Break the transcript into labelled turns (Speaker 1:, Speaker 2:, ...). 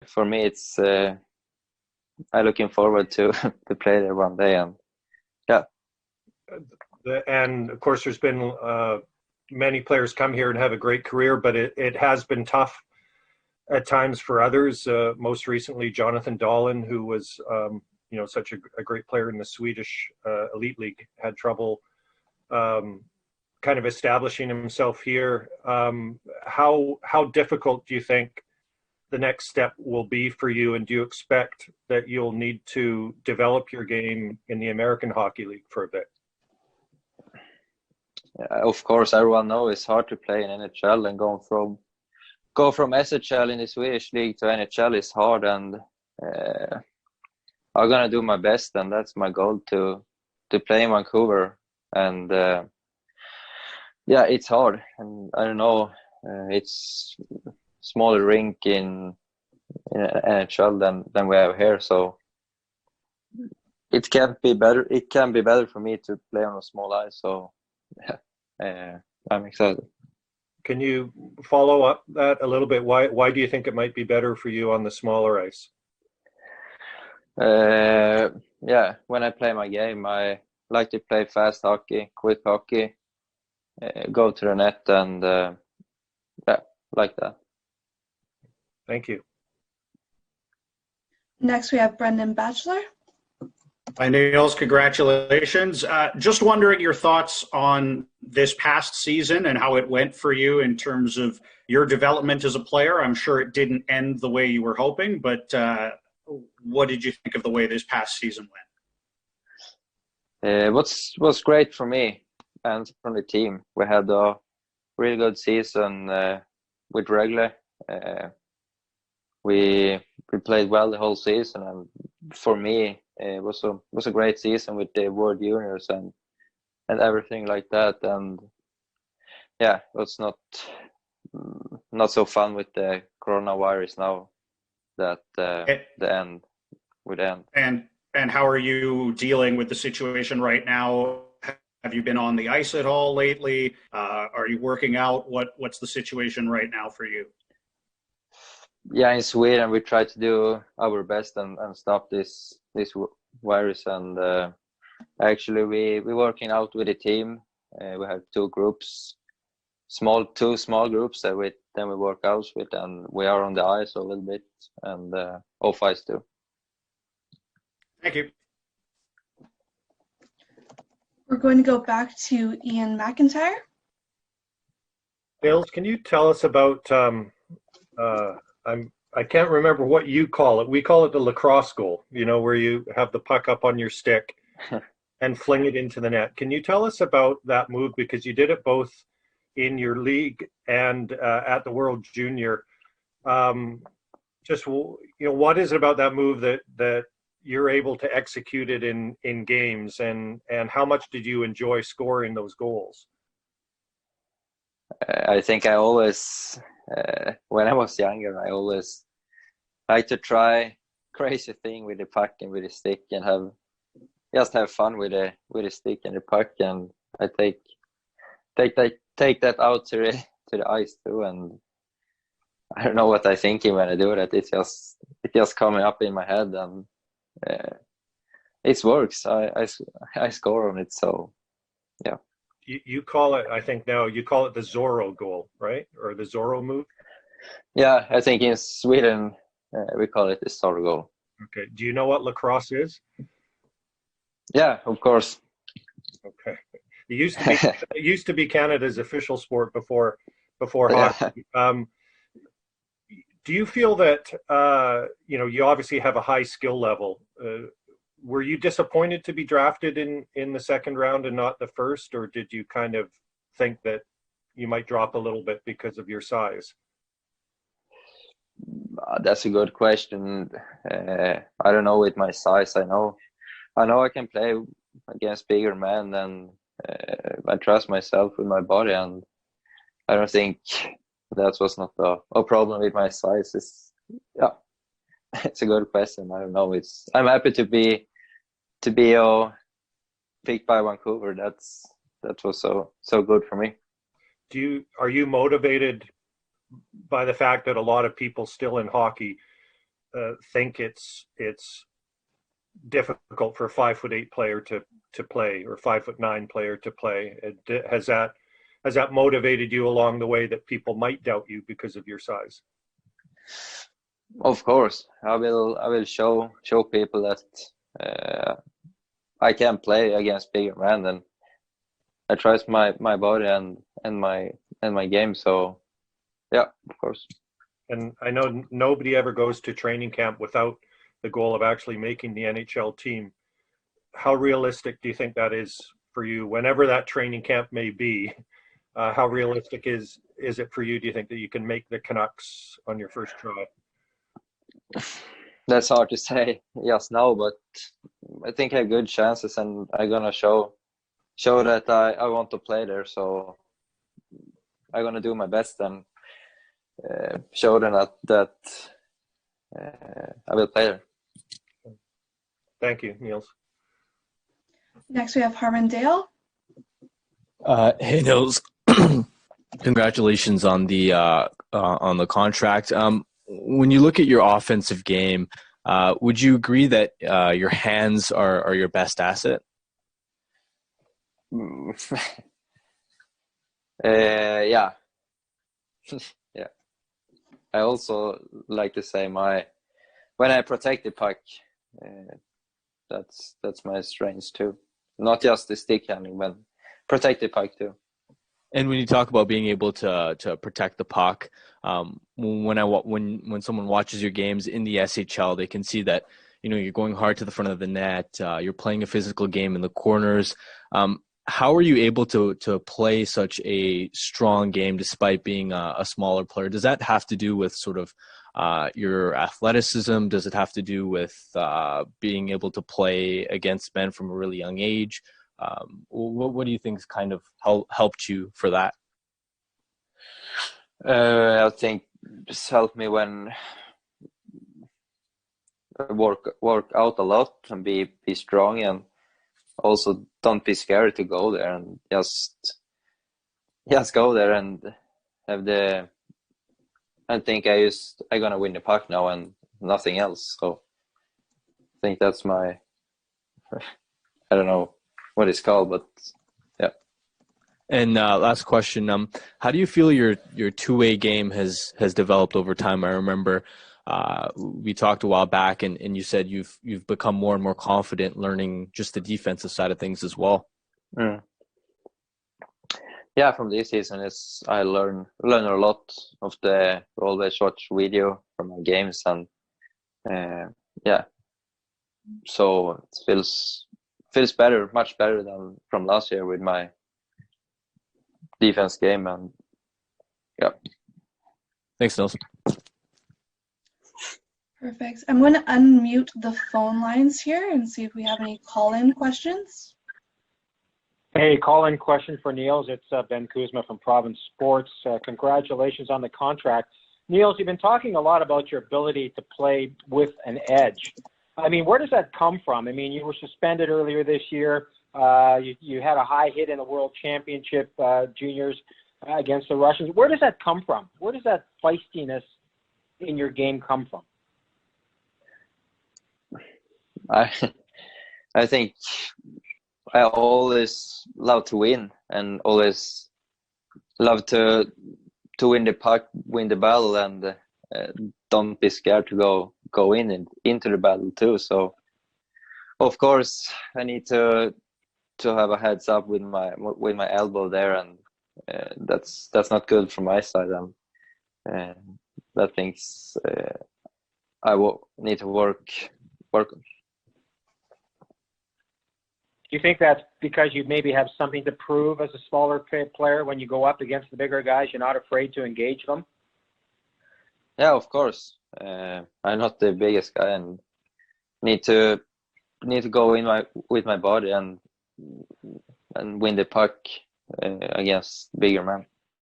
Speaker 1: for me, it's I'm looking forward to to play there one day, and yeah.
Speaker 2: And of course, there's been many players come here and have a great career, but it has been tough at times for others. Most recently, Jonathan Dahlin, who was such a great player in the Swedish elite league, had trouble kind of establishing himself here. How difficult do you think the next step will be for you, and do you expect that you'll need to develop your game in the American Hockey League for a bit?
Speaker 1: Of course, everyone knows it's hard to play in NHL, and go from SHL in the Swedish league to NHL is hard, and I'm gonna do my best, and that's my goal to play in Vancouver. And it's hard, and I don't know, it's smaller rink in NHL than we have here, so it can be better. It can be better for me to play on a small ice, so I'm excited.
Speaker 2: Can you follow up that a little bit? Why do you think it might be better for you on the smaller ice?
Speaker 1: When I play my game, I like to play fast hockey, quick hockey, go to the net, and like that.
Speaker 2: Thank you.
Speaker 3: Next, we have Brendan Batchelor.
Speaker 4: Hi, Nils. Congratulations. Just wondering your thoughts on this past season and how it went for you in terms of your development as a player. I'm sure it didn't end the way you were hoping, but what did you think of the way this past season went?
Speaker 1: What's great for me and from the team, we had a really good season with Rögle. We played well the whole season, and for me, it was a great season with the World Juniors and everything like that. And it was not so fun with the coronavirus now that the end would end.
Speaker 4: And how are you dealing with the situation right now? Have you been on the ice at all lately? Are you working out? What's the situation right now for you?
Speaker 1: Yeah, in Sweden we try to do our best and stop this virus, and actually we're working out with a team. We have two groups, two small groups that we work out with, and we are on the ice a little bit and off ice too.
Speaker 4: Thank you.
Speaker 3: We're going to go back to Ian McIntyre.
Speaker 2: Nils, can you tell us about I can't remember what you call it. We call it the lacrosse goal, where you have the puck up on your stick and fling it into the net. Can you tell us about that move? Because you did it both in your league and at the World Junior. What is it about that move that you're able to execute it in games, and how much did you enjoy scoring those goals?
Speaker 1: I think I always, when I was younger, I always like to try crazy thing with the puck and with the stick, and have fun with the stick and the puck, and I take that out to the ice too. And I don't know what I'm thinking when I do that. It's just coming up in my head, and it works. I score on it, so yeah.
Speaker 2: You call it, I think now, you call it the Zorro goal, right? Or the Zorro move?
Speaker 1: Yeah, I think in Sweden we call it the Zorro goal.
Speaker 2: Okay. Do you know what lacrosse is?
Speaker 1: Yeah, of course.
Speaker 2: Okay. It used to be Canada's official sport before hockey. Do you feel that you obviously have a high skill level? Were you disappointed to be drafted in the second round and not the first, or did you kind of think that you might drop a little bit because of your size?
Speaker 1: That's a good question. I don't know with my size. I know I can play against bigger men, and I trust myself with my body, and I don't think that was not a problem with my size. It's a good question. I don't know. I'm happy to be picked by Vancouver. That was so good for me.
Speaker 2: Are you motivated by the fact that a lot of people still in hockey think it's difficult for a 5'8" player to play, or 5'9" player to play. Has that motivated you along the way, that people might doubt you because of your size?
Speaker 1: Of course, I will show people that I can play against bigger men, and I trust my body and my game. So yeah, of course.
Speaker 2: And I know nobody ever goes to training camp without the goal of actually making the NHL team. How realistic do you think that is for you, whenever that training camp may be? How realistic is it for you, do you think, that you can make the Canucks on your first try?
Speaker 1: That's hard to say just now, but I think I have good chances, and I'm gonna show that I want to play there. So I'm gonna do my best and show them that I will play there.
Speaker 2: Thank you, Nils.
Speaker 3: Next, we have Harmon Dale.
Speaker 5: Hey, Nils. Congratulations on the contract. When you look at your offensive game, would you agree that your hands are your best asset?
Speaker 1: Yeah. Yeah. I also like to say when I protect the puck, that's my strength too. Not just the stick handling, but protect the puck too.
Speaker 5: And when you talk about being able to protect the puck, when someone watches your games in the SHL, they can see that you're going hard to the front of the net. You're playing a physical game in the corners. How are you able to play such a strong game despite being a smaller player? Does that have to do with sort of your athleticism? Does it have to do with being able to play against men from a really young age? What do you think has kind of helped you for that?
Speaker 1: I think just helped me when I work out a lot and be strong, and also don't be scared to go there, and just go there and have I think I'm gonna win the puck now and nothing else. So I think that's my I don't know what it's called, but yeah.
Speaker 5: And last question, how do you feel your two-way game has developed over time? I remember we talked a while back, and you said you've become more and more confident learning just the defensive side of things as well.
Speaker 1: Mm. Yeah, from this season I learn a lot of always watch video from my games, and yeah, so it feels better, much better than from last year with my defense game, and yeah.
Speaker 5: Thanks, Nils.
Speaker 3: Perfect. I'm going to unmute the phone lines here and see if we have any call-in questions.
Speaker 6: Hey, call-in question for Nils. It's Ben Kuzma from Province Sports. Congratulations on the contract. Nils, you've been talking a lot about your ability to play with an edge. I mean, where does that come from? I mean, you were suspended earlier this year. You had a high hit in the World Championship juniors against the Russians. Where does that come from? Where does that feistiness in your game come from?
Speaker 1: I think I always love to win, and always love to win the puck, win the battle, and don't be scared to go into the battle too. So of course I need to have a heads up with my elbow there, and that's not good from my side, and that things I will need to work on.
Speaker 6: Do you think that's because you maybe have something to prove as a smaller player when you go up against the bigger guys? You're not afraid to engage them?
Speaker 1: Yeah, of course. I'm not the biggest guy, and need to go in with my body and win the puck against bigger men.